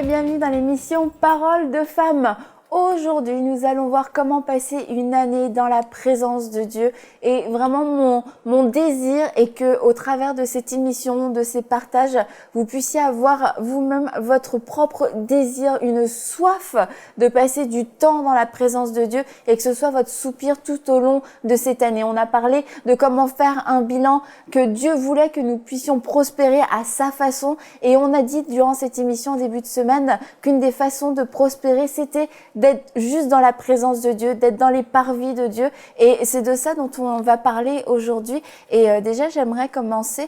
bienvenue dans l'émission Paroles de femmes. Aujourd'hui, nous allons voir comment passer une année dans la présence de Dieu. Et vraiment, mon désir est que, au travers de cette émission, de ces partages, vous puissiez avoir vous-même votre propre désir, une soif de passer du temps dans la présence de Dieu et que ce soit votre soupir tout au long de cette année. On a parlé de comment faire un bilan, que Dieu voulait que nous puissions prospérer à sa façon. Et on a dit durant cette émission, en début de semaine, qu'une des façons de prospérer, c'était d'être juste dans la présence de Dieu, d'être dans les parvis de Dieu. Et c'est de ça dont on va parler aujourd'hui. Et déjà, j'aimerais commencer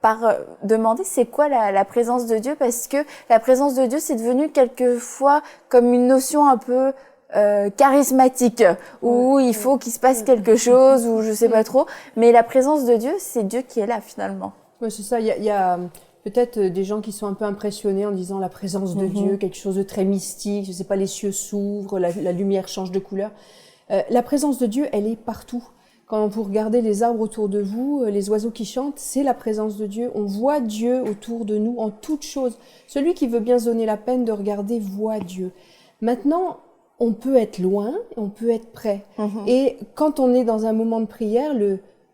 par demander c'est quoi la présence de Dieu, parce que la présence de Dieu, c'est devenu quelquefois comme une notion un peu charismatique, où il faut qu'il se passe quelque chose, ou je sais pas trop. Mais la présence de Dieu, c'est Dieu qui est là finalement. Oui, c'est ça. Il y a peut-être des gens qui sont un peu impressionnés en disant la présence de Dieu, quelque chose de très mystique, je sais pas, les cieux s'ouvrent, la lumière change de couleur. La présence de Dieu, elle est partout. Quand vous regardez les arbres autour de vous, les oiseaux qui chantent, c'est la présence de Dieu. On voit Dieu autour de nous en toutes choses. Celui qui veut bien se donner la peine de regarder voit Dieu. Maintenant, on peut être loin, on peut être près. Et quand on est dans un moment de prière,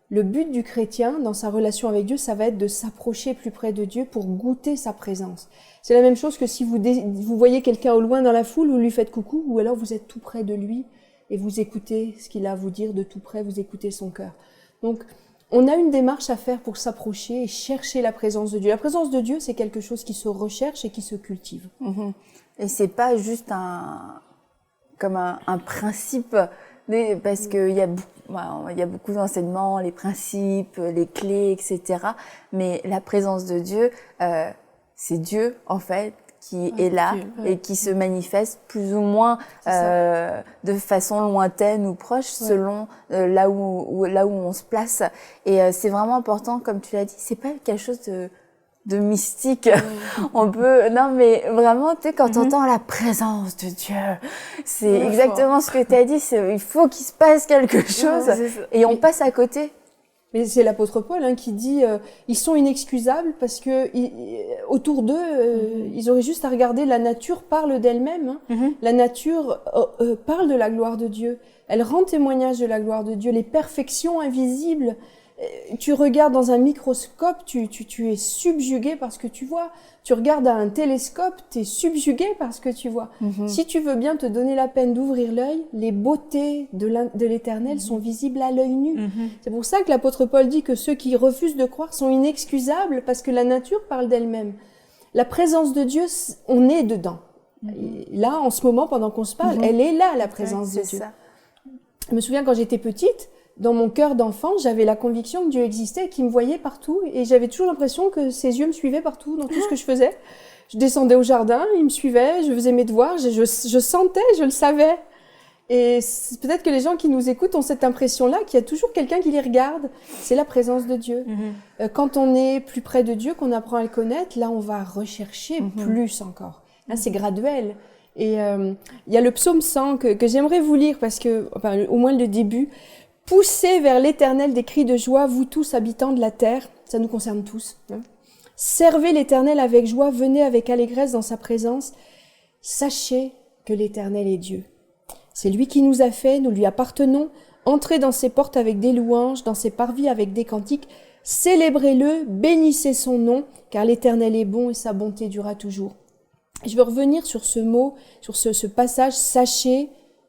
le but du chrétien, dans sa relation avec Dieu, ça va être de s'approcher plus près de Dieu pour goûter sa présence. C'est la même chose que si vous voyez quelqu'un au loin dans la foule, vous lui faites coucou, ou alors vous êtes tout près de lui et vous écoutez ce qu'il a à vous dire de tout près, vous écoutez son cœur. Donc, on a une démarche à faire pour s'approcher et chercher la présence de Dieu. La présence de Dieu, c'est quelque chose qui se recherche et qui se cultive. Et c'est pas juste un principe, parce qu'il y a beaucoup d'enseignements, les principes, les clés, etc. Mais la présence de Dieu, c'est Dieu, en fait, qui est là et qui se manifeste plus ou moins de façon lointaine ou proche, selon là où on se place. Et c'est vraiment important, comme tu l'as dit, c'est pas quelque chose de mystique. On peut, non, mais vraiment, tu sais, quand t'entends la présence de Dieu, c'est exactement ce que t'as dit, il faut qu'il se passe quelque chose, et on passe à côté. Mais c'est l'apôtre Paul qui dit ils sont inexcusables parce que autour d'eux, ils auraient juste à regarder, la nature parle d'elle-même. La nature parle de la gloire de Dieu. Elle rend témoignage de la gloire de Dieu. Les perfections invisibles, tu regardes dans un microscope, tu es subjugué par ce que tu vois. Tu regardes à un télescope, tu es subjugué par ce que tu vois. Si tu veux bien te donner la peine d'ouvrir l'œil, les beautés de l'Éternel sont visibles à l'œil nu. C'est pour ça que l'apôtre Paul dit que ceux qui refusent de croire sont inexcusables, parce que la nature parle d'elle-même. La présence de Dieu, on est dedans. Là, en ce moment, pendant qu'on se parle, elle est là, la présence de Dieu. Je me souviens quand j'étais petite, dans mon cœur d'enfant, j'avais la conviction que Dieu existait et qu'il me voyait partout. Et j'avais toujours l'impression que ses yeux me suivaient partout, dans tout ce que je faisais. Je descendais au jardin, il me suivait, je faisais mes devoirs, je sentais, je le savais. Et peut-être que les gens qui nous écoutent ont cette impression-là, qu'il y a toujours quelqu'un qui les regarde. C'est la présence de Dieu. Quand on est plus près de Dieu, qu'on apprend à le connaître, là, on va rechercher plus encore. Là, c'est graduel. Et il y a le psaume 100 que j'aimerais vous lire, parce que, enfin, au moins le début. Poussez vers l'Éternel des cris de joie, vous tous habitants de la terre. Ça nous concerne tous. Servez l'Éternel avec joie, venez avec allégresse dans sa présence. Sachez que l'Éternel est Dieu. C'est lui qui nous a fait, nous lui appartenons. Entrez dans ses portes avec des louanges, dans ses parvis avec des cantiques. Célébrez-le, bénissez son nom, car l'Éternel est bon et sa bonté durera toujours. Je veux revenir sur ce mot, sur ce passage. Sachez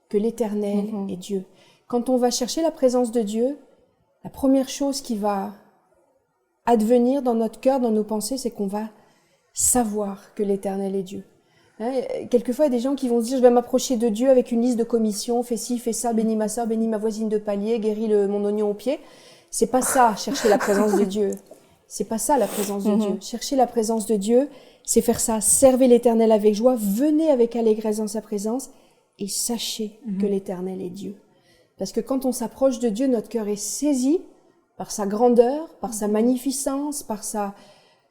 que l'Éternel est Dieu. Quand on va chercher la présence de Dieu, la première chose qui va advenir dans notre cœur, dans nos pensées, c'est qu'on va savoir que l'Éternel est Dieu. Quelquefois, il y a des gens qui vont se dire, je vais m'approcher de Dieu avec une liste de commissions, fais ci, fais ça, bénis ma sœur, bénis ma voisine de palier, guéris mon oignon au pied. C'est pas ça, chercher la présence de Dieu. C'est pas ça, la présence de Dieu. Chercher la présence de Dieu, c'est faire ça. Servez l'Éternel avec joie, venez avec allégresse dans sa présence, et sachez que l'Éternel est Dieu. Parce que quand on s'approche de Dieu, notre cœur est saisi par sa grandeur, par sa magnificence, par sa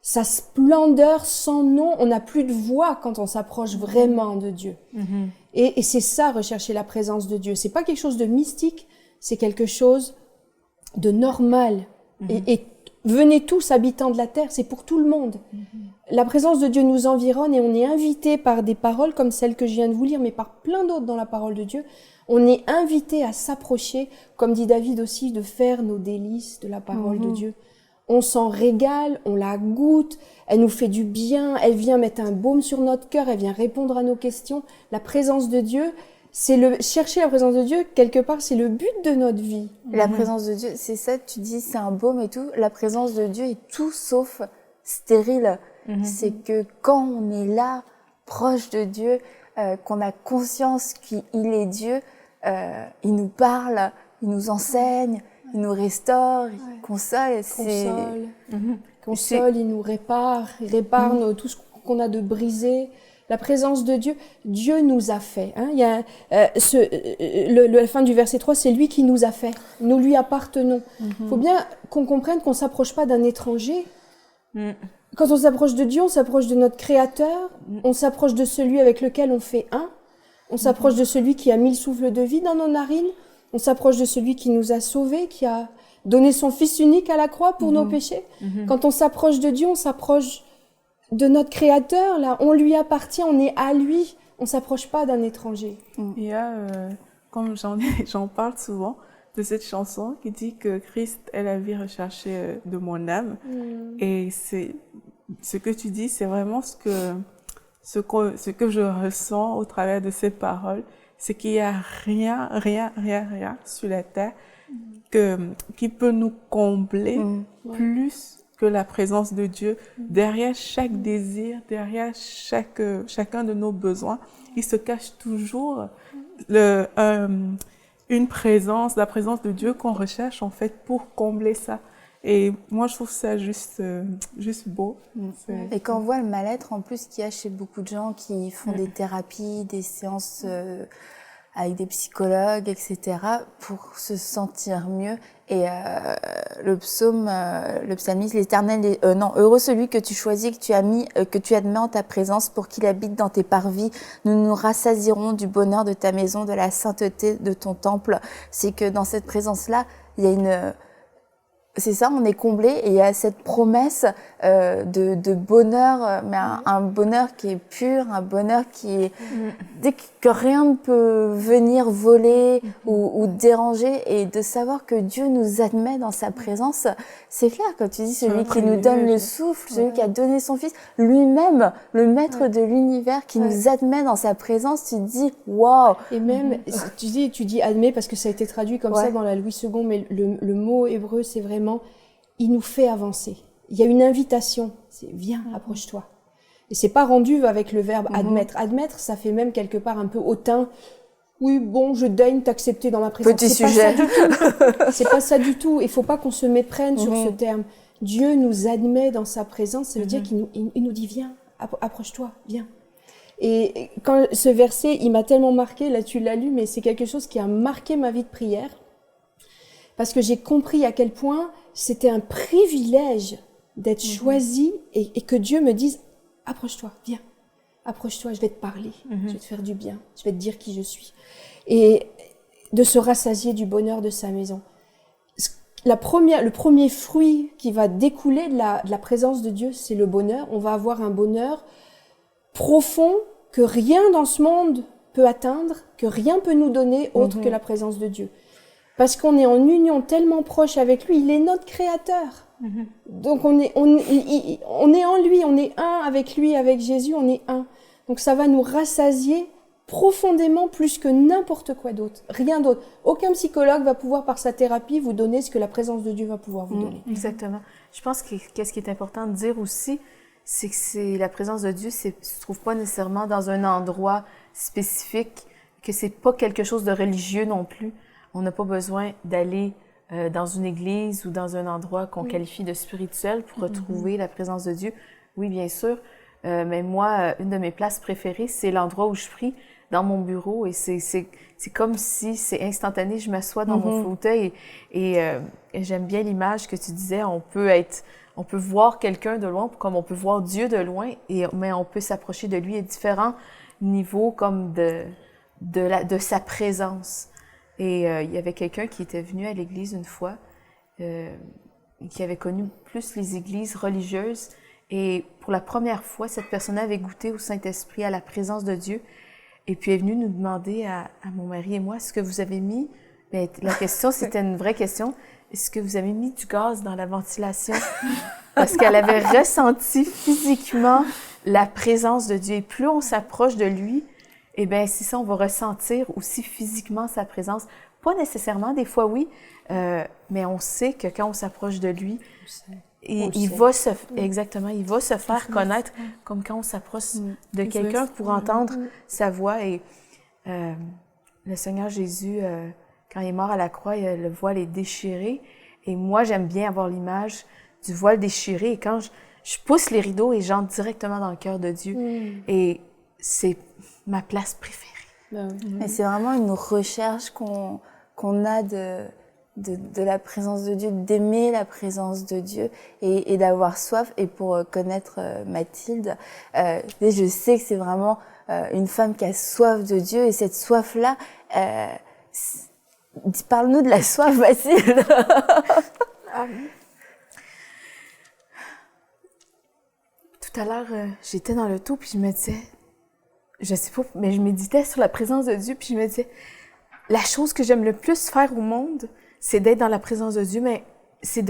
splendeur sans nom. On n'a plus de voix quand on s'approche vraiment de Dieu. Et c'est ça, rechercher la présence de Dieu. C'est pas quelque chose de mystique, c'est quelque chose de normal. Et Venez tous, habitants de la terre, c'est pour tout le monde. La présence de Dieu nous environne et on est invité par des paroles comme celles que je viens de vous lire, mais par plein d'autres dans la parole de Dieu. On est invité à s'approcher, comme dit David aussi, de faire nos délices de la parole de Dieu. On s'en régale, on la goûte, elle nous fait du bien, elle vient mettre un baume sur notre cœur, elle vient répondre à nos questions. La présence de Dieu, chercher la présence de Dieu, quelque part, c'est le but de notre vie. La présence de Dieu, c'est ça, tu dis, c'est un baume et tout. La présence de Dieu est tout sauf stérile. C'est que quand on est là, proche de Dieu, qu'on a conscience qu'il est Dieu, il nous parle, il nous enseigne, il nous restaure, il console. Console, il nous répare, il répare tout ce qu'on a de brisé. La présence de Dieu, Dieu nous a fait. Hein. Il y a la fin du verset 3, c'est lui qui nous a fait. Nous lui appartenons. Il faut bien qu'on comprenne qu'on ne s'approche pas d'un étranger. Quand on s'approche de Dieu, on s'approche de notre Créateur, on s'approche de celui avec lequel on fait un, on s'approche de celui qui a mis le souffle de vie dans nos narines, on s'approche de celui qui nous a sauvés, qui a donné son Fils unique à la croix pour nos péchés. Quand on s'approche de Dieu, on s'approche de notre Créateur, là, on lui appartient, on est à lui, on s'approche pas d'un étranger. Il y a, comme j'en parle souvent, de cette chanson qui dit que Christ est la vie recherchée de mon âme. Et c'est ce que tu dis, c'est vraiment ce que je ressens au travers de ces paroles, c'est qu'il y a rien sur la terre qui peut nous combler plus que la présence de Dieu. Derrière chaque désir, derrière chacun de nos besoins, il se cache toujours une présence, la présence de Dieu qu'on recherche en fait pour combler ça. Et moi, je trouve ça juste beau. Et quand on voit le mal-être en plus qu'il y a chez beaucoup de gens qui font des thérapies, des séances avec des psychologues, etc., pour se sentir mieux. Et le psalmiste, l'Éternel, heureux celui que tu choisis, que tu admets en ta présence pour qu'il habite dans tes parvis. Nous nous rassasierons du bonheur de ta maison, de la sainteté de ton temple. C'est que dans cette présence-là, il y a c'est ça, on est comblé et il y a cette promesse de bonheur, mais un bonheur qui est pur, un bonheur qui est dès que rien ne peut venir voler ou déranger, et de savoir que Dieu nous admet dans sa présence. C'est clair quand tu dis celui qui nous donne le souffle, celui qui a donné son Fils, lui-même, le maître de l'univers qui nous admet dans sa présence, tu te dis waouh. Et même tu dis admet parce que ça a été traduit comme ça dans la Louis II, mais le mot hébreu c'est vraiment il nous fait avancer. Il y a une invitation, c'est viens, approche-toi. Et c'est pas rendu avec le verbe admettre. Admettre, ça fait même quelque part un peu hautain. Oui, bon, je daigne t'accepter dans ma présence. Petit sujet. C'est pas ça du tout. Il faut pas qu'on se méprenne sur ce terme. Dieu nous admet dans sa présence, ça veut dire qu'il nous dit viens, approche-toi, viens. Et quand ce verset, il m'a tellement marqué, là tu l'as lu, mais c'est quelque chose qui a marqué ma vie de prière. Parce que j'ai compris à quel point c'était un privilège d'être choisi et que Dieu me dise « Approche-toi, viens, approche-toi, je vais te parler, je vais te faire du bien, je vais te dire qui je suis. » Et de se rassasier du bonheur de sa maison. Le premier fruit qui va découler de la présence de Dieu, c'est le bonheur. On va avoir un bonheur profond que rien dans ce monde peut atteindre, que rien peut nous donner autre que la présence de Dieu. Parce qu'on est en union tellement proche avec lui, il est notre créateur. Donc on est en lui, on est un avec lui, avec Jésus, on est un. Donc ça va nous rassasier profondément plus que n'importe quoi d'autre. Rien d'autre. Aucun psychologue va pouvoir par sa thérapie vous donner ce que la présence de Dieu va pouvoir vous donner. Exactement. Je pense que qu'est-ce qui est important de dire aussi, c'est que la présence de Dieu se trouve pas nécessairement dans un endroit spécifique, que c'est pas quelque chose de religieux non plus. On n'a pas besoin d'aller dans une église ou dans un endroit qu'on qualifie de spirituel pour retrouver la présence de Dieu. Oui, bien sûr. Mais moi, une de mes places préférées, c'est l'endroit où je prie, dans mon bureau. Et c'est comme si c'est instantané. Je m'assois dans mon fauteuil et j'aime bien l'image que tu disais. On peut voir quelqu'un de loin, comme on peut voir Dieu de loin, mais on peut s'approcher de lui à différents niveaux comme de sa présence. Et il y avait quelqu'un qui était venu à l'église une fois, qui avait connu plus les églises religieuses. Et pour la première fois, cette personne avait goûté au Saint-Esprit, à la présence de Dieu. Et puis est venue nous demander à mon mari et moi, est-ce que vous avez mis... Mais la question, c'était une vraie question. Est-ce que vous avez mis du gaz dans la ventilation? Parce qu'elle avait ressenti physiquement la présence de Dieu. Et plus on s'approche de lui, eh bien, c'est ça, on va ressentir aussi physiquement sa présence. Pas nécessairement, des fois oui, mais on sait que quand on s'approche de lui, il va se faire connaître comme quand on s'approche de quelqu'un pour entendre sa voix. Et le Seigneur Jésus, quand il est mort à la croix, le voile est déchiré. Et moi, j'aime bien avoir l'image du voile déchiré. Et quand je pousse les rideaux et j'entre directement dans le cœur de Dieu. Et c'est ma place préférée. Et c'est vraiment une recherche qu'on a de la présence de Dieu, d'aimer la présence de Dieu et d'avoir soif. Et pour connaître Mathilde, je sais que c'est vraiment une femme qui a soif de Dieu. Et cette soif-là, parle-nous de la soif, Mathilde. Tout à l'heure, j'étais dans l'auto puis je me disais, je sais pas, mais je méditais sur la présence de Dieu puis je me disais, la chose que j'aime le plus faire au monde, c'est d'être dans la présence de Dieu, mais c'est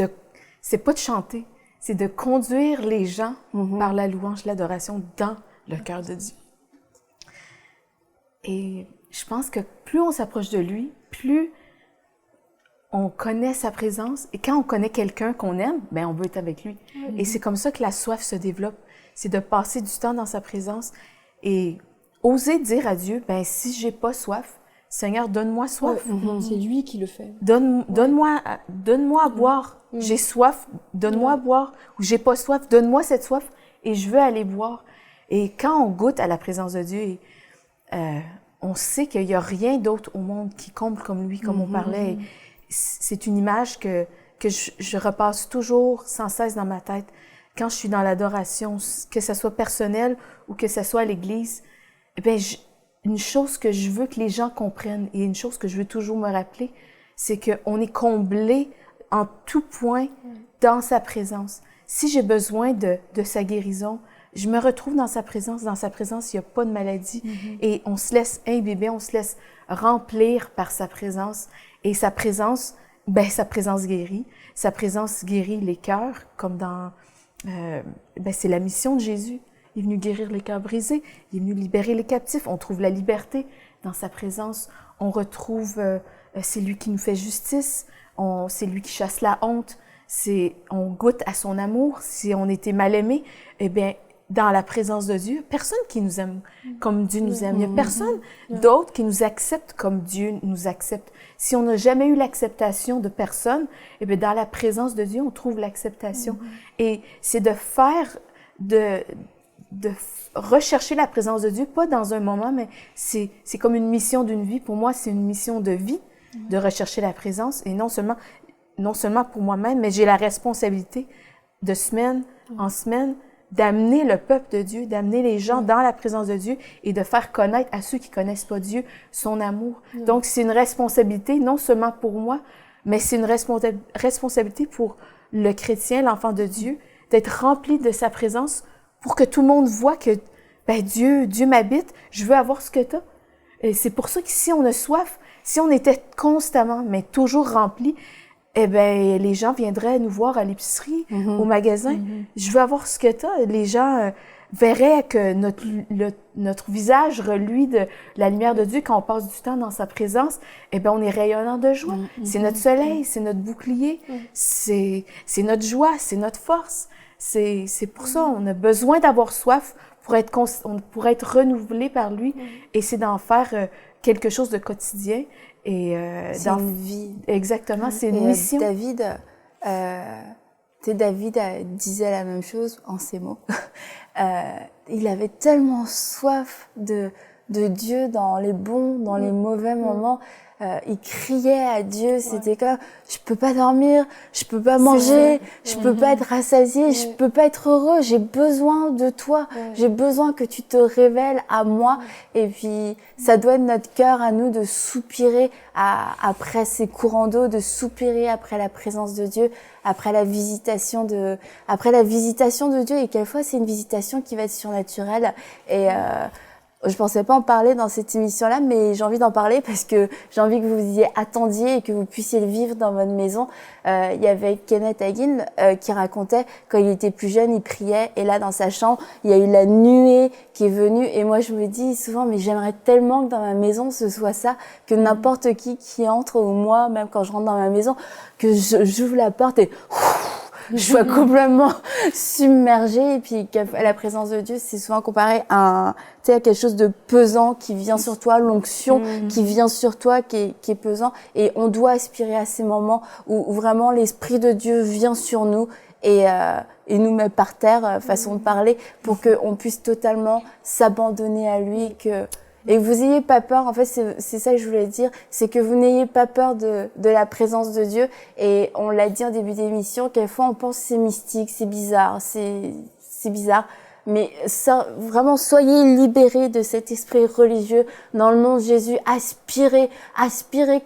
pas de chanter, c'est de conduire les gens par la louange, l'adoration dans le cœur de Dieu. Et je pense que plus on s'approche de lui, plus on connaît sa présence. Et quand on connaît quelqu'un qu'on aime, ben on veut être avec lui. Et c'est comme ça que la soif se développe. C'est de passer du temps dans sa présence et oser dire à Dieu, ben si j'ai pas soif, Seigneur, donne-moi soif. C'est lui qui le fait. Donne-moi à boire. J'ai soif, donne-moi à boire. Ou j'ai pas soif, donne-moi cette soif et je veux aller boire. Et quand on goûte à la présence de Dieu, on sait qu'il y a rien d'autre au monde qui comble comme lui, comme on parlait. Et c'est une image que je repasse toujours sans cesse dans ma tête. Quand je suis dans l'adoration, que ce soit personnel ou que ce soit à l'église, eh bien, une chose que je veux que les gens comprennent et une chose que je veux toujours me rappeler, c'est qu'on est comblé en tout point dans sa présence. Si j'ai besoin de sa guérison, je me retrouve dans sa présence. Dans sa présence, il n'y a pas de maladie. Et on se laisse imbiber, on se laisse remplir par sa présence. Et sa présence guérit. Sa présence guérit les cœurs, comme dans... c'est la mission de Jésus. Il est venu guérir les cœurs brisés. Il est venu libérer les captifs. On trouve la liberté dans sa présence. On retrouve... c'est lui qui nous fait justice. C'est lui qui chasse la honte. On goûte à son amour. Si on était mal aimé, eh bien, dans la présence de Dieu, personne qui nous aime comme Dieu nous aime. Il n'y a personne d'autre qui nous accepte comme Dieu nous accepte. Si on n'a jamais eu l'acceptation de personne, eh bien, dans la présence de Dieu, on trouve l'acceptation. Et c'est de rechercher la présence de Dieu, pas dans un moment, mais c'est comme une mission d'une vie. Pour moi, c'est une mission de vie, de rechercher la présence. Et non seulement pour moi-même, mais j'ai la responsabilité de semaine en semaine d'amener le peuple de Dieu, d'amener les gens dans la présence de Dieu et de faire connaître à ceux qui connaissent pas Dieu son amour. Donc, c'est une responsabilité non seulement pour moi, mais c'est une responsabilité pour le chrétien, l'enfant de Dieu, d'être rempli de sa présence pour que tout le monde voit que Dieu m'habite, je veux avoir ce que tu as. Et c'est pour ça que si on a soif, si on était constamment, mais toujours rempli, eh bien, les gens viendraient nous voir à l'épicerie, au magasin. Je veux avoir ce que tu as. Les gens verraient que notre visage reluit de la lumière de Dieu quand on passe du temps dans sa présence. Eh bien, on est rayonnant de joie. C'est notre soleil, c'est notre bouclier, c'est notre joie, c'est notre force. C'est pour ça, on a besoin d'avoir soif pour être renouvelé par lui. Et c'est d'en faire quelque chose de quotidien. C'est une vie. Exactement, c'est une mission. David disait la même chose en ces mots. Il avait tellement soif de de Dieu dans les bons, dans les mauvais moments. Il criait à Dieu, c'était comme je peux pas dormir, je peux pas manger, je peux pas être rassasié, je peux pas être heureux, j'ai besoin de toi, j'ai besoin que tu te révèles à moi. Et puis ça doit être notre cœur à nous de soupirer après ces courants d'eau, de soupirer après la présence de Dieu, après la visitation de Dieu. Et quelquefois c'est une visitation qui va être surnaturelle. Et je pensais pas en parler dans cette émission-là, mais j'ai envie d'en parler parce que j'ai envie que vous y attendiez et que vous puissiez le vivre dans votre maison. Il y avait Kenneth Hagin qui racontait quand il était plus jeune, il priait et là dans sa chambre, il y a eu la nuée qui est venue et moi je me dis souvent mais j'aimerais tellement que dans ma maison ce soit ça, que n'importe qui entre ou moi, même quand je rentre dans ma maison, que j'ouvre la porte et je sois complètement submergée. Et puis la présence de Dieu, c'est souvent comparé à quelque chose de pesant qui vient sur toi, l'onction qui vient sur toi, qui est pesant. Et on doit aspirer à ces moments où vraiment l'Esprit de Dieu vient sur nous et nous met par terre, façon de parler, pour qu'on puisse totalement s'abandonner à lui, et que vous n'ayez pas peur, en fait, c'est ça que je voulais dire, c'est que vous n'ayez pas peur de la présence de Dieu. Et on l'a dit en début d'émission, quelquefois on pense que c'est mystique, c'est bizarre, c'est bizarre. Mais ça, vraiment, soyez libérés de cet esprit religieux dans le nom de Jésus. Aspirez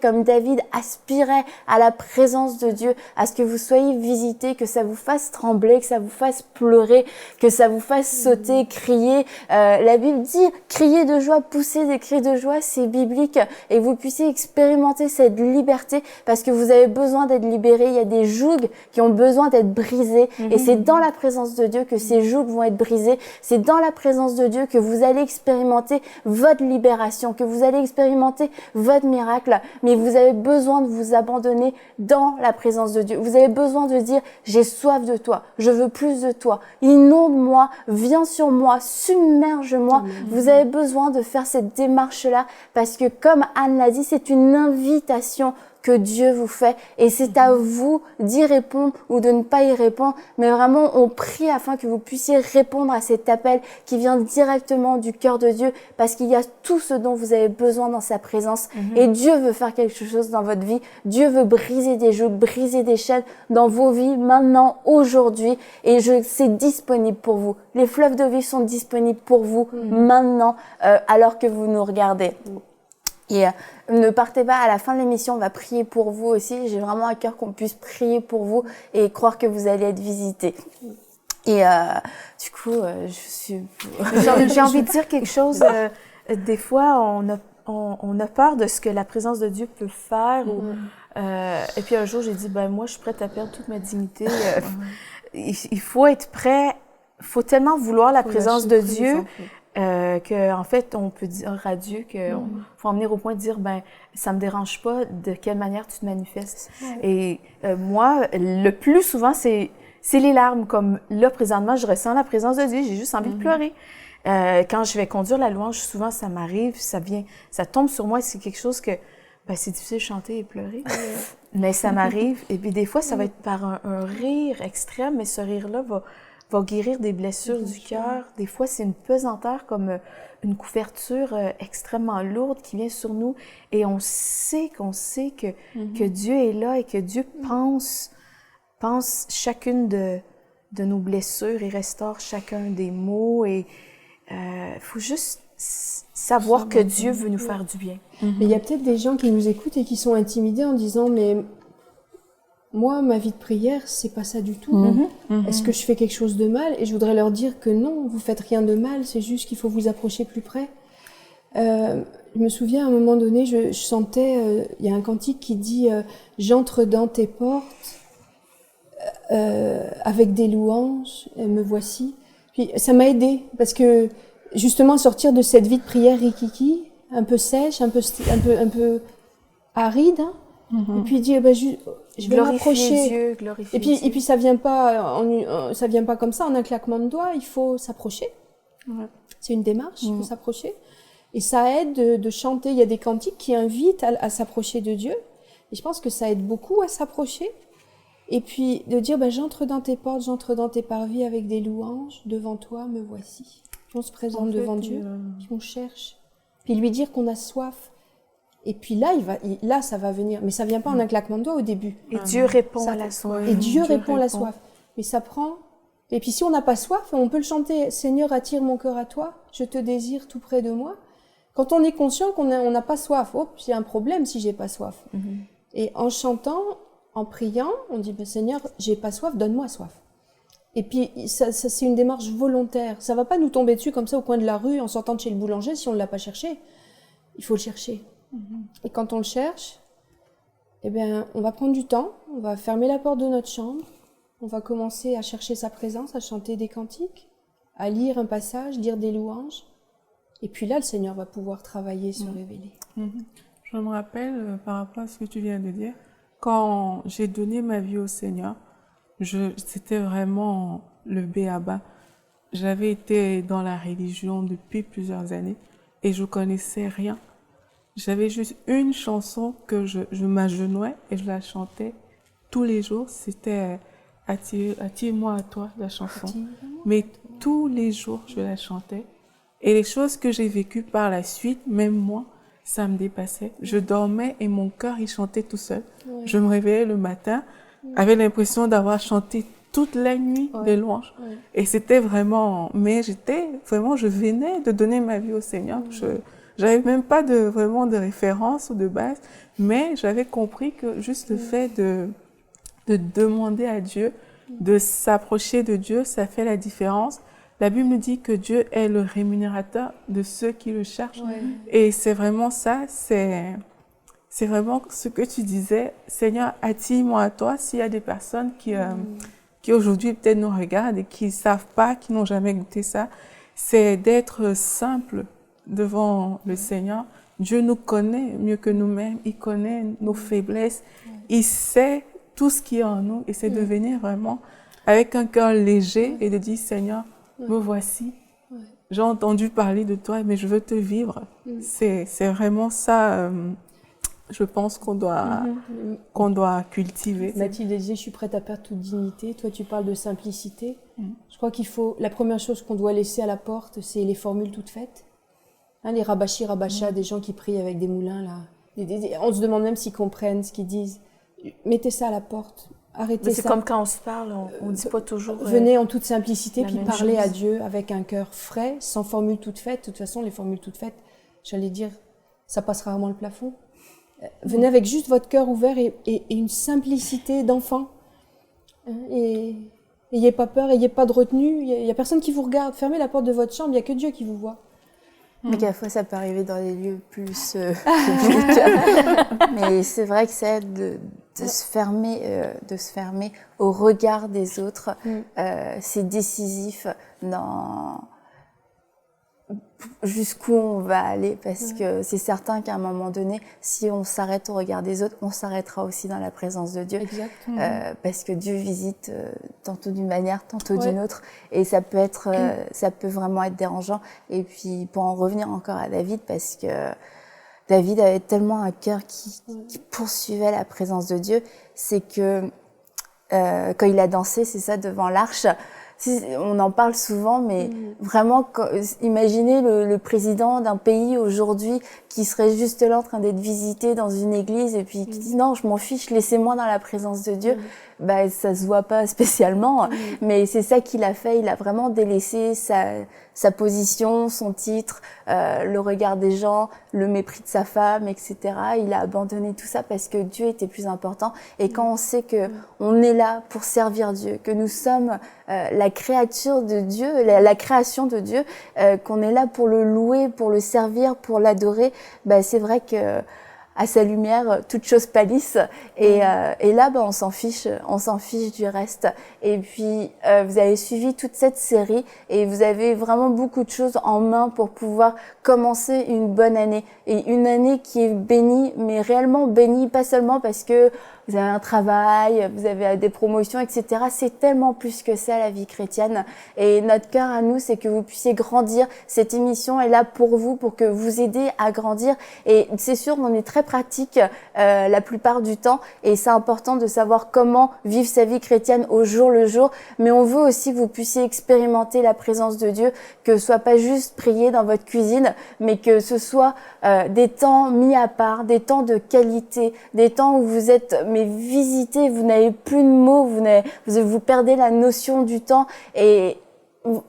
comme David, aspirez à la présence de Dieu, à ce que vous soyez visités, que ça vous fasse trembler, que ça vous fasse pleurer, que ça vous fasse sauter, crier. La Bible dit, crier de joie, pousser des cris de joie, c'est biblique. Et vous puissiez expérimenter cette liberté parce que vous avez besoin d'être libérés. Il y a des jougs qui ont besoin d'être brisés. Et c'est dans la présence de Dieu que ces jougs vont être brisés. C'est dans la présence de Dieu que vous allez expérimenter votre libération, que vous allez expérimenter votre miracle. Mais vous avez besoin de vous abandonner dans la présence de Dieu. Vous avez besoin de dire, j'ai soif de toi, je veux plus de toi. Inonde-moi, viens sur moi, submerge-moi. Vous avez besoin de faire cette démarche-là parce que comme Anne l'a dit, c'est une invitation que Dieu vous fait et c'est à vous d'y répondre ou de ne pas y répondre, mais vraiment on prie afin que vous puissiez répondre à cet appel qui vient directement du cœur de Dieu parce qu'il y a tout ce dont vous avez besoin dans sa présence et Dieu veut faire quelque chose dans votre vie. Dieu veut briser des jougs, briser des chaînes dans vos vies maintenant, aujourd'hui, et c'est disponible pour vous. Les fleuves de vie sont disponibles pour vous maintenant alors que vous nous regardez. Et ne partez pas, à la fin de l'émission, on va prier pour vous aussi. J'ai vraiment à cœur qu'on puisse prier pour vous et croire que vous allez être visités. Et du coup, j'ai envie de dire quelque chose. Des fois, on a peur de ce que la présence de Dieu peut faire. Et puis un jour, j'ai dit, moi, je suis prête à perdre toute ma dignité. Il faut être prêt. Il faut tellement vouloir la présence de Dieu. Que en fait on peut dire à Dieu que faut en venir au point de dire ça me dérange pas de quelle manière tu te manifestes. Et moi le plus souvent c'est les larmes, comme là présentement je ressens la présence de Dieu, j'ai juste envie de pleurer. Quand je vais conduire la louange, souvent ça m'arrive, ça tombe sur moi, c'est quelque chose que c'est difficile de chanter et pleurer, mais ça m'arrive. Et puis des fois ça va être par un rire extrême, mais ce rire là va guérir des blessures du cœur. Des fois, c'est une pesanteur comme une couverture extrêmement lourde qui vient sur nous et on sait que Dieu est là et que Dieu pense chacune de nos blessures et restaure chacun des maux et faut juste savoir que Dieu veut nous faire du bien. Mais il y a peut-être des gens qui nous écoutent et qui sont intimidés en disant mais moi, ma vie de prière, c'est pas ça du tout. Est-ce que je fais quelque chose de mal? Et je voudrais leur dire que non, vous faites rien de mal, c'est juste qu'il faut vous approcher plus près. Je me souviens, à un moment donné, je sentais, il y a un cantique qui dit « J'entre dans tes portes avec des louanges, me voici ». Puis ça m'a aidée, parce que justement, sortir de cette vie de prière rikiki, un peu sèche, un peu aride, hein, et puis dire je vais m'approcher. Et puis ça vient pas comme ça en un claquement de doigts, il faut s'approcher. C'est une démarche, il faut s'approcher. Et ça aide de chanter, il y a des cantiques qui invitent à s'approcher de Dieu. Et je pense que ça aide beaucoup à s'approcher. Et puis de dire j'entre dans tes portes, j'entre dans tes parvis avec des louanges, devant toi me voici. Puis on se présente devant Dieu, puis on cherche puis lui dire qu'on a soif. Et puis là, là, ça va venir. Mais ça vient pas en un claquement de doigts au début. Et Dieu répond Ça- à la soif. Et Dieu répond à la soif. Mais ça prend... Et puis si on n'a pas soif, on peut le chanter. Seigneur, attire mon cœur à toi, je te désire tout près de moi. Quand on est conscient qu'on n'a pas soif, oh, j'ai un problème si j'ai pas soif. Et en chantant, en priant, on dit, Seigneur, j'ai pas soif, donne-moi soif. Et puis, ça c'est une démarche volontaire. Ça va pas nous tomber dessus comme ça au coin de la rue en sortant de chez le boulanger si on ne l'a pas cherché. Il faut le chercher. Et quand on le cherche, eh bien, on va prendre du temps, on va fermer la porte de notre chambre, on va commencer à chercher sa présence, à chanter des cantiques, à lire un passage, dire des louanges. Et puis là, le Seigneur va pouvoir travailler, se révéler. Je me rappelle, par rapport à ce que tu viens de dire, quand j'ai donné ma vie au Seigneur, c'était vraiment le b.a.-ba. J'avais été dans la religion depuis plusieurs années et je connaissais rien. J'avais juste une chanson que je m'agenouillais et je la chantais tous les jours. C'était Attire-moi à toi, la chanson. Mais tous les jours, je la chantais. Et les choses que j'ai vécues par la suite, même moi, ça me dépassait. Je dormais et mon cœur, il chantait tout seul. Ouais. Je me réveillais le matin, avec l'impression d'avoir chanté toute la nuit des louanges. Ouais. Et c'était vraiment... Mais je venais de donner ma vie au Seigneur. J'avais même pas vraiment de référence ou de base, mais j'avais compris que juste le fait de demander à Dieu, de s'approcher de Dieu, ça fait la différence. La Bible nous dit que Dieu est le rémunérateur de ceux qui le cherchent. Ouais. Et c'est vraiment ça, c'est vraiment ce que tu disais. Seigneur, attire-moi à toi. S'il y a des personnes qui aujourd'hui peut-être nous regardent et qui ne savent pas, qui n'ont jamais goûté ça, c'est d'être simple devant le Seigneur. Dieu nous connaît mieux que nous-mêmes. Il connaît nos faiblesses. Il sait tout ce qui est en nous. Et c'est de venir vraiment avec un cœur léger et de dire, Seigneur, me voici. J'ai entendu parler de toi, mais je veux te vivre. C'est vraiment ça, je pense, qu'on doit cultiver. Mathilde disait, je suis prête à perdre toute dignité. Toi, tu parles de simplicité. Je crois la première chose qu'on doit laisser à la porte, c'est les formules toutes faites. Hein, les rabachas, des gens qui prient avec des moulins, là. On se demande même s'ils comprennent ce qu'ils disent. Mettez ça à la porte. Arrêtez ça. C'est comme quand on se parle, on ne dit pas toujours... venez en toute simplicité, puis parlez à Dieu avec un cœur frais, sans formule toute faite. De toute façon, les formules toutes faites, j'allais dire, ça passe rarement le plafond. Venez avec juste votre cœur ouvert et une simplicité d'enfant. Et n'ayez pas peur, n'ayez pas de retenue. Il n'y a personne qui vous regarde. Fermez la porte de votre chambre, il n'y a que Dieu qui vous voit. Mais quelquefois, ça peut arriver dans des lieux plus publics. Mais c'est vrai que c'est de se fermer au regard des autres. C'est décisif dans jusqu'où on va aller, parce que c'est certain qu'à un moment donné, si on s'arrête au regard des autres, on s'arrêtera aussi dans la présence de Dieu. Parce que Dieu visite tantôt d'une manière, tantôt d'une autre, et ça peut être, ça peut vraiment être dérangeant. Et puis pour en revenir encore à David, parce que David avait tellement un cœur qui poursuivait la présence de Dieu, c'est que quand il a dansé, c'est ça, devant l'arche. On en parle souvent, mais vraiment, imaginez le président d'un pays aujourd'hui qui serait juste là en train d'être visité dans une église et puis qui dit non, je m'en fiche, laissez-moi dans la présence de Dieu. Bah, ça se voit pas spécialement, mais c'est ça qu'il a fait. Il a vraiment délaissé sa position, son titre, le regard des gens, le mépris de sa femme, etc. Il a abandonné tout ça parce que Dieu était plus important. Et quand on sait que on est là pour servir Dieu, que nous sommes la créature de Dieu, la création de Dieu, qu'on est là pour le louer, pour le servir, pour l'adorer, bah, c'est vrai que à sa lumière, toutes choses pâlissent et là, bah, on s'en fiche du reste. Et puis, vous avez suivi toute cette série et vous avez vraiment beaucoup de choses en main pour pouvoir commencer une bonne année et une année qui est bénie, mais réellement bénie, pas seulement parce que vous avez un travail, vous avez des promotions, etc. C'est tellement plus que ça, la vie chrétienne. Et notre cœur à nous, c'est que vous puissiez grandir. Cette émission est là pour vous, pour que vous aider à grandir. Et c'est sûr, on est très très pratique la plupart du temps et c'est important de savoir comment vivre sa vie chrétienne au jour le jour. Mais on veut aussi que vous puissiez expérimenter la présence de Dieu, que ce soit pas juste prier dans votre cuisine, mais que ce soit des temps mis à part, des temps de qualité, des temps où vous êtes visités, vous n'avez plus de mots, vous perdez la notion du temps et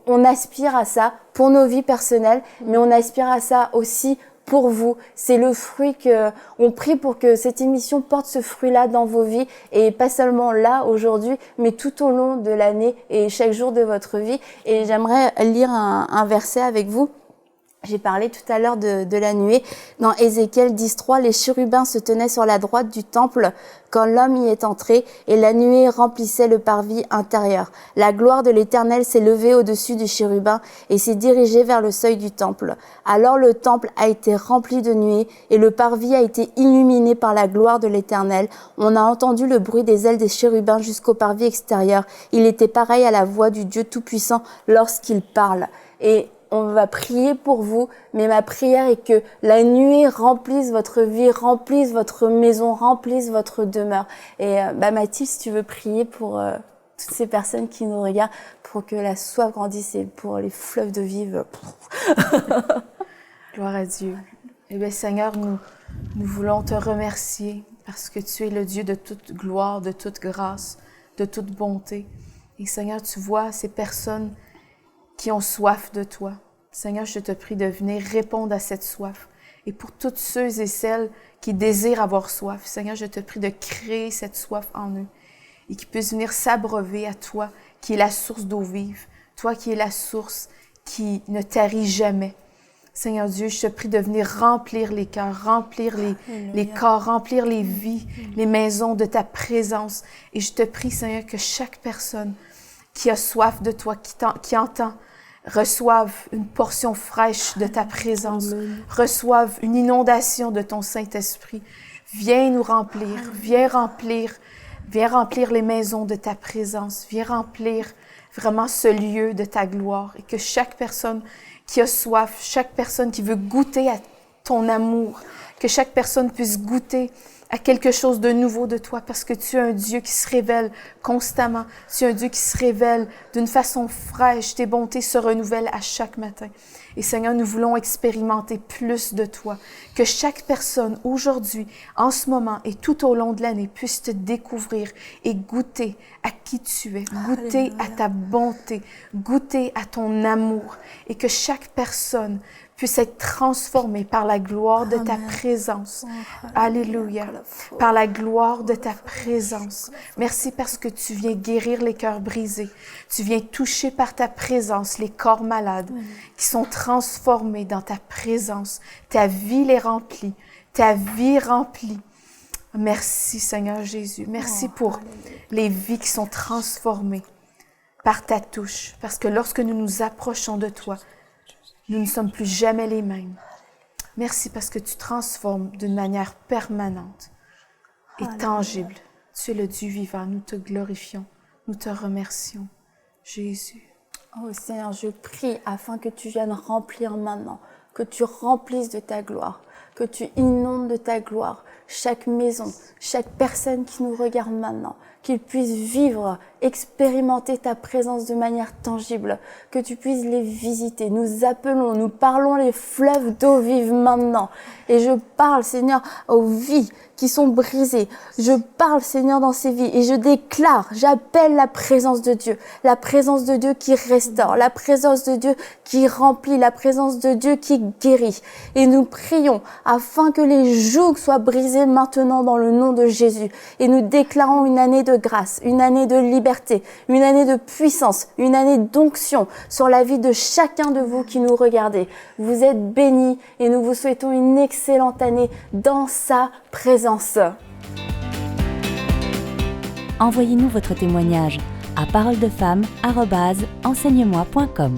on aspire à ça pour nos vies personnelles, mais on aspire à ça aussi pour vous. C'est le fruit on prie pour que cette émission porte ce fruit-là dans vos vies et pas seulement là, aujourd'hui, mais tout au long de l'année et chaque jour de votre vie. Et j'aimerais lire un verset avec vous. J'ai parlé tout à l'heure de la nuée. Dans Ézéchiel 10:3, les chérubins se tenaient sur la droite du temple quand l'homme y est entré et la nuée remplissait le parvis intérieur. La gloire de l'Éternel s'est levée au-dessus du chérubin et s'est dirigée vers le seuil du temple. Alors le temple a été rempli de nuée et le parvis a été illuminé par la gloire de l'Éternel. On a entendu le bruit des ailes des chérubins jusqu'au parvis extérieur. Il était pareil à la voix du Dieu Tout-Puissant lorsqu'il parle. Et on va prier pour vous, mais ma prière est que la nuée remplisse votre vie, remplisse votre maison, remplisse votre demeure. Et Mathilde, si tu veux prier pour toutes ces personnes qui nous regardent, pour que la soif grandisse et pour les fleuves de vie. Gloire à Dieu. Eh bien, Seigneur, nous voulons te remercier parce que tu es le Dieu de toute gloire, de toute grâce, de toute bonté. Et Seigneur, tu vois ces personnes qui ont soif de toi. Seigneur, je te prie de venir répondre à cette soif. Et pour toutes ceux et celles qui désirent avoir soif, Seigneur, je te prie de créer cette soif en eux et qu'ils puissent venir s'abreuver à toi, qui est la source d'eau vive, toi qui es la source qui ne tarit jamais. Seigneur Dieu, je te prie de venir remplir les cœurs, remplir les corps, remplir les vies, les maisons de ta présence. Et je te prie, Seigneur, que chaque personne qui a soif de toi, qui entend, reçoive une portion fraîche de ta présence, reçoive une inondation de ton Saint-Esprit. Viens nous remplir, viens remplir les maisons de ta présence, viens remplir vraiment ce lieu de ta gloire et que chaque personne qui a soif, chaque personne qui veut goûter à ton amour, que chaque personne puisse goûter à quelque chose de nouveau de toi parce que tu es un Dieu qui se révèle constamment. Tu es un Dieu qui se révèle d'une façon fraîche. Tes bontés se renouvellent à chaque matin. Et Seigneur, nous voulons expérimenter plus de toi. Que chaque personne aujourd'hui, en ce moment et tout au long de l'année puisse te découvrir et goûter à qui tu es, goûter à ta bonté, goûter à ton amour. Et que chaque personne puisse être transformée par la gloire de ta présence. Alléluia. Par la gloire de ta présence. Merci parce que tu viens guérir les cœurs brisés. Tu viens toucher par ta présence les corps malades qui sont transformés dans ta présence. Ta vie les remplit. Ta vie remplie. Merci Seigneur Jésus. Merci pour les vies qui sont transformées par ta touche. Parce que lorsque nous nous approchons de toi, nous ne sommes plus jamais les mêmes. Merci parce que tu transformes d'une manière permanente et tangible. Tu es le Dieu vivant. Nous te glorifions. Nous te remercions. Jésus. Oh Seigneur, je prie afin que tu viennes remplir maintenant, que tu remplisses de ta gloire, que tu inondes de ta gloire chaque maison, chaque personne qui nous regarde maintenant, qu'ils puissent vivre, expérimenter ta présence de manière tangible, que tu puisses les visiter. Nous appelons, nous parlons les fleuves d'eau vive maintenant. Et je parle, Seigneur, aux vies qui sont brisées. Je parle, Seigneur, dans ces vies et je déclare, j'appelle la présence de Dieu qui restaure, la présence de Dieu qui remplit, la présence de Dieu qui guérit. Et nous prions afin que les jougs soient brisés maintenant dans le nom de Jésus. Et nous déclarons une année de grâce, une année de liberté, une année de puissance, une année d'onction sur la vie de chacun de vous qui nous regardez. Vous êtes bénis et nous vous souhaitons une excellente année dans sa présence. Envoyez-nous votre témoignage à paroledefemme@enseigne-moi.com.